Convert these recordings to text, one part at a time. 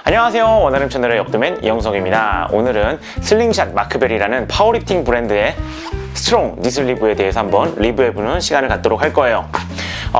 안녕하세요. 원활음 채널의 역드맨 이영석입니다. 오늘은 슬링샷 마크벨이라는 파워리프팅 브랜드의 스트롱 니슬리브에 대해서 한번 리뷰해보는 시간을 갖도록 할 거예요.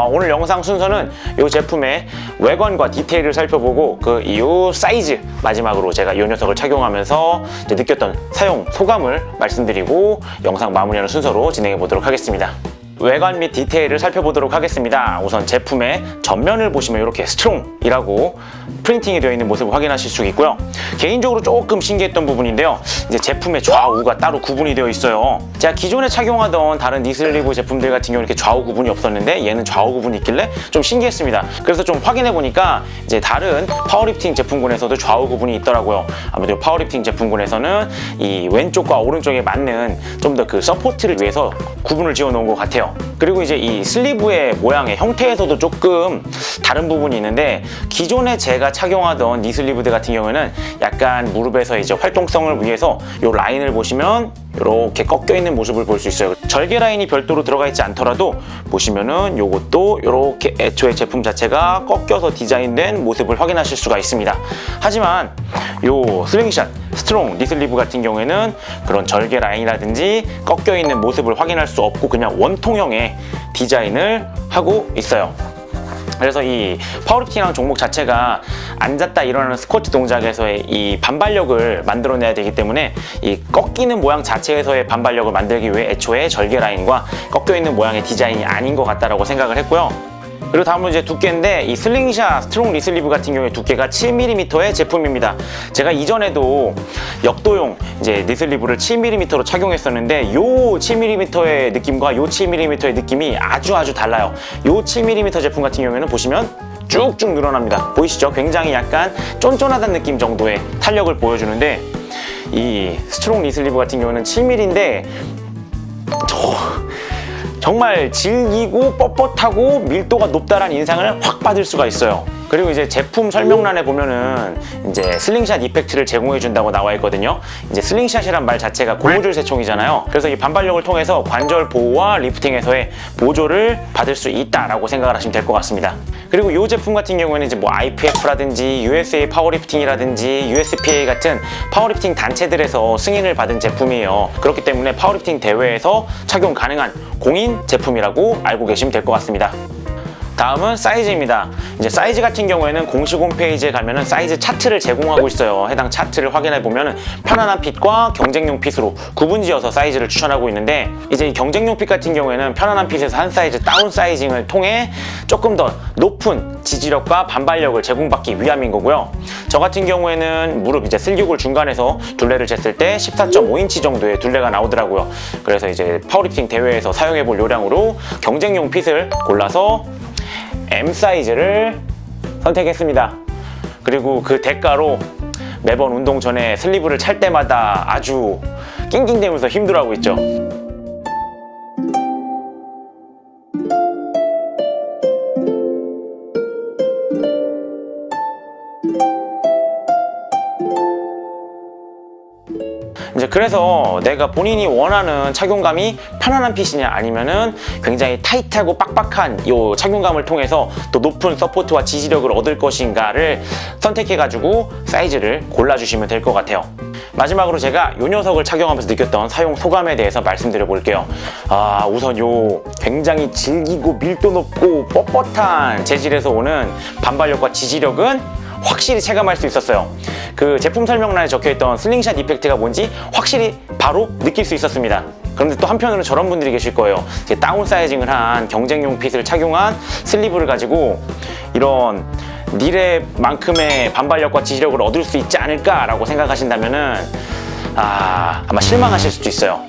오늘 영상 순서는 이 제품의 외관과 디테일을 살펴보고 그 이후 사이즈, 마지막으로 제가 이 녀석을 착용하면서 느꼈던 사용 소감을 말씀드리고 영상 마무리하는 순서로 진행해 보도록 하겠습니다. 외관 및 디테일을 살펴보도록 하겠습니다. 우선 제품의 전면을 보시면 이렇게 스트롱이라고 프린팅이 되어 있는 모습을 확인하실 수 있고요. 개인적으로 조금 신기했던 부분인데요. 이제 제품의 좌우가 따로 구분이 되어 있어요. 제가 기존에 착용하던 다른 니슬리브 제품들 같은 경우는 이렇게 좌우 구분이 없었는데 얘는 좌우 구분이 있길래 좀 신기했습니다. 그래서 좀 확인해 보니까 이제 다른 파워리프팅 제품군에서도 좌우 구분이 있더라고요. 아무래도 파워리프팅 제품군에서는 이 왼쪽과 오른쪽에 맞는 좀 더 그 서포트를 위해서 구분을 지어 놓은 것 같아요. 그리고 이제 이 슬리브의 모양의 형태에서도 조금 다른 부분이 있는데, 기존에 제가 착용하던 니슬리브들 같은 경우에는 약간 무릎에서 이제 활동성을 위해서 이 라인을 보시면 이렇게 꺾여 있는 모습을 볼 수 있어요. 절개 라인이 별도로 들어가 있지 않더라도 보시면은 요것도 이렇게 애초에 제품 자체가 꺾여서 디자인된 모습을 확인하실 수가 있습니다. 하지만 요 슬링샷 스트롱 니슬리브 같은 경우에는 그런 절개 라인이라든지 꺾여 있는 모습을 확인할 수 없고 그냥 원통형의 디자인을 하고 있어요. 그래서 이 파워리프팅이라는 종목 자체가 앉았다 일어나는 스쿼트 동작에서의 이 반발력을 만들어내야 되기 때문에 이 꺾이는 모양 자체에서의 반발력을 만들기 위해 애초에 절개 라인과 꺾여 있는 모양의 디자인이 아닌 것 같다라고 생각을 했고요. 그리고 다음은 이제 두께인데, 이 슬링샷 스트롱 니슬리브 같은 경우에 두께가 7mm의 제품입니다. 제가 이전에도 역도용 이제 니슬리브를 7mm로 착용했었는데 요 7mm의 느낌과 요 7mm의 느낌이 아주 달라요. 요 7mm 제품 같은 경우에는 보시면 쭉쭉 늘어납니다. 보이시죠? 굉장히 약간 쫀쫀하다는 느낌 정도의 탄력을 보여주는데, 이 스트롱 니슬리브 같은 경우는 7mm인데 정말 질기고 뻣뻣하고 밀도가 높다라는 인상을 확 받을 수가 있어요. 그리고 이제 제품 설명란에 보면은 이제 슬링샷 이펙트를 제공해 준다고 나와 있거든요. 이제 슬링샷이란 말 자체가 고무줄 세총이잖아요. 그래서 이 반발력을 통해서 관절 보호와 리프팅에서의 보조를 받을 수 있다라고 생각을 하시면 될 것 같습니다. 그리고 이 제품 같은 경우에는 이제 뭐 IPF라든지 USA 파워리프팅이라든지 USPA 같은 파워리프팅 단체들에서 승인을 받은 제품이에요. 그렇기 때문에 파워리프팅 대회에서 착용 가능한 공인 제품이라고 알고 계시면 될 것 같습니다. 다음은 사이즈입니다. 이제 사이즈 같은 경우에는 공식 홈페이지에 가면은 사이즈 차트를 제공하고 있어요. 해당 차트를 확인해 보면은 편안한 핏과 경쟁용 핏으로 구분지어서 사이즈를 추천하고 있는데, 이제 이 경쟁용 핏 같은 경우에는 편안한 핏에서 한 사이즈 다운 사이징을 통해 조금 더 높은 지지력과 반발력을 제공받기 위함인 거고요. 저 같은 경우에는 무릎 이제 슬기골 중간에서 둘레를 쟀을 때 14.5인치 정도의 둘레가 나오더라고요. 그래서 이제 파워리프팅 대회에서 사용해 볼 요량으로 경쟁용 핏을 골라서 M 사이즈를 선택했습니다. 그리고 그 대가로 매번 운동 전에 슬리브를 찰 때마다 아주 낑낑대면서 힘들어하고 있죠. 이제 그래서 내가 본인이 원하는 착용감이 편안한 핏이냐 아니면은 굉장히 타이트하고 빡빡한 이 착용감을 통해서 또 높은 서포트와 지지력을 얻을 것인가를 선택해가지고 사이즈를 골라주시면 될 것 같아요. 마지막으로 제가 이 녀석을 착용하면서 느꼈던 사용 소감에 대해서 말씀드려 볼게요. 우선 요 굉장히 질기고 밀도 높고 뻣뻣한 재질에서 오는 반발력과 지지력은 확실히 체감할 수 있었어요. 그 제품 설명란에 적혀있던 슬링샷 이펙트가 뭔지 확실히 바로 느낄 수 있었습니다. 그런데 또 한편으로는 저런 분들이 계실 거예요. 다운 사이징을 한 경쟁용 핏을 착용한 슬리브를 가지고 이런 니랩만큼의 반발력과 지지력을 얻을 수 있지 않을까라고 생각하신다면은 아마 실망하실 수도 있어요.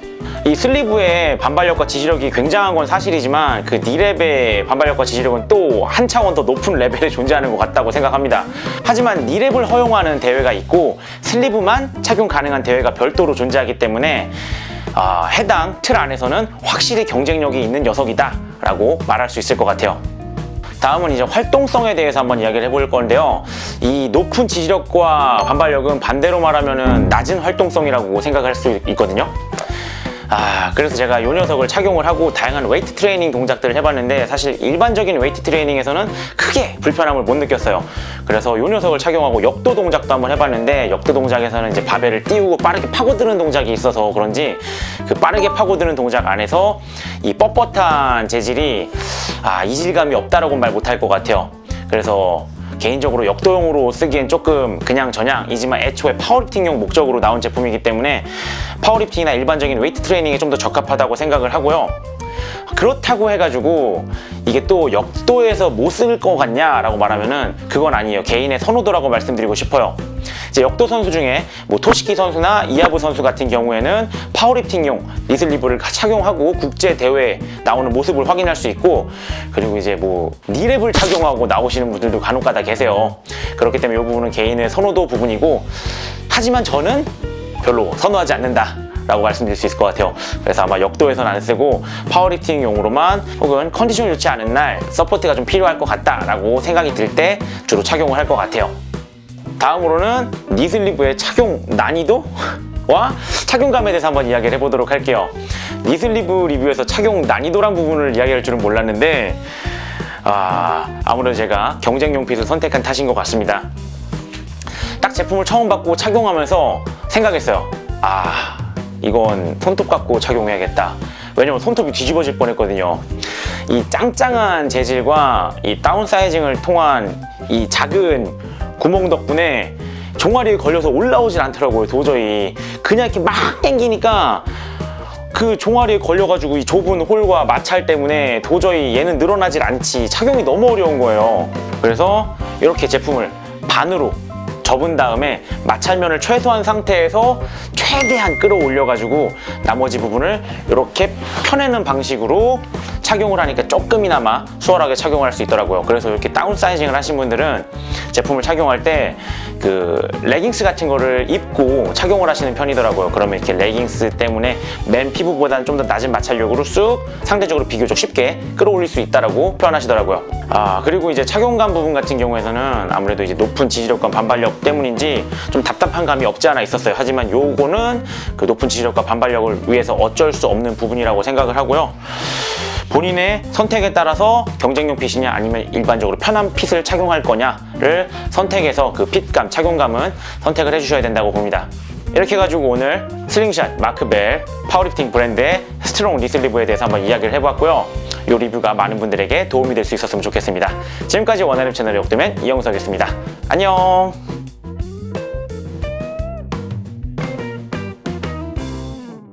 이 슬리브의 반발력과 지지력이 굉장한 건 사실이지만 그 니랩의 반발력과 지지력은 또 한 차원 더 높은 레벨에 존재하는 것 같다고 생각합니다. 하지만 니랩을 허용하는 대회가 있고 슬리브만 착용 가능한 대회가 별도로 존재하기 때문에 해당 틀 안에서는 확실히 경쟁력이 있는 녀석이다 라고 말할 수 있을 것 같아요. 다음은 이제 활동성에 대해서 한번 이야기를 해볼 건데요. 이 높은 지지력과 반발력은 반대로 말하면은 낮은 활동성이라고 생각할 수 있거든요. 그래서 제가 이 녀석을 착용을 하고 다양한 웨이트 트레이닝 동작들을 해봤는데 사실 일반적인 웨이트 트레이닝에서는 크게 불편함을 못 느꼈어요. 그래서 이 녀석을 착용하고 역도 동작도 한번 해봤는데 역도 동작에서는 이제 바벨을 띄우고 빠르게 파고드는 동작이 있어서 그런지 그 빠르게 파고드는 동작 안에서 이 뻣뻣한 재질이 이질감이 없다라고 말 못할 것 같아요. 그래서 개인적으로 역도용으로 쓰기엔 조금 그냥저냥이지만 애초에 파워리프팅용 목적으로 나온 제품이기 때문에 파워리프팅이나 일반적인 웨이트 트레이닝에 좀 더 적합하다고 생각을 하고요. 그렇다고 해가지고 이게 또 역도에서 못 쓸 것 같냐라고 말하면은 그건 아니에요. 개인의 선호도라고 말씀드리고 싶어요. 이제 역도 선수 중에 뭐 토시키 선수나 이하부 선수 같은 경우에는 파워리프팅용 니슬리브를 착용하고 국제 대회에 나오는 모습을 확인할 수 있고, 그리고 이제 뭐 니랩을 착용하고 나오시는 분들도 간혹가다 계세요. 그렇기 때문에 이 부분은 개인의 선호도 부분이고, 하지만 저는 별로 선호하지 않는다 라고 말씀드릴 수 있을 것 같아요. 그래서 아마 역도에서는 안 쓰고 파워리프팅용으로만 혹은 컨디션이 좋지 않은 날 서포트가 좀 필요할 것 같다 라고 생각이 들 때 주로 착용을 할 것 같아요. 다음으로는 니슬리브의 착용 난이도와 착용감에 대해서 한번 이야기를 해보도록 할게요. 니슬리브 리뷰에서 착용 난이도란 부분을 이야기할 줄은 몰랐는데 아무래도 제가 경쟁용 핏을 선택한 탓인 것 같습니다. 딱 제품을 처음 받고 착용하면서 생각했어요. 이건 손톱 갖고 착용해야겠다. 왜냐면 손톱이 뒤집어질 뻔했거든요. 이 짱짱한 재질과 이 다운 사이징을 통한 이 작은 구멍 덕분에 종아리에 걸려서 올라오질 않더라고요. 도저히 그냥 이렇게 막 당기니까 그 종아리에 걸려가지고 이 좁은 홀과 마찰 때문에 도저히 얘는 늘어나질 않지, 착용이 너무 어려운 거예요. 그래서 이렇게 제품을 반으로 접은 다음에 마찰면을 최소한 상태에서 최대한 끌어올려가지고 나머지 부분을 이렇게 펴내는 방식으로 착용을 하니까 조금이나마 수월하게 착용할 수 있더라고요. 그래서 이렇게 다운 사이징을 하신 분들은 제품을 착용할 때 그 레깅스 같은 거를 입고 착용을 하시는 편이더라고요. 그러면 이렇게 레깅스 때문에 맨 피부보다는 좀 더 낮은 마찰력으로 쑥 상대적으로 비교적 쉽게 끌어올릴 수 있다라고 표현하시더라고요. 그리고 이제 착용감 부분 같은 경우에는 아무래도 이제 높은 지지력과 반발력 때문인지 좀 답답한 감이 없지 않아 있었어요. 하지만 요거는 그 높은 지지력과 반발력을 위해서 어쩔 수 없는 부분이라고 생각을 하고요. 본인의 선택에 따라서 경쟁용 핏이냐 아니면 일반적으로 편한 핏을 착용할 거냐를 선택해서 그 핏감, 착용감은 선택을 해주셔야 된다고 봅니다. 이렇게 해가지고 오늘 슬링샷 마크벨 파워리프팅 브랜드의 스트롱 니슬리브에 대해서 한번 이야기를 해보았고요. 이 리뷰가 많은 분들에게 도움이 될 수 있었으면 좋겠습니다. 지금까지 원하는 채널의 옥드맨 이영석이었습니다. 안녕.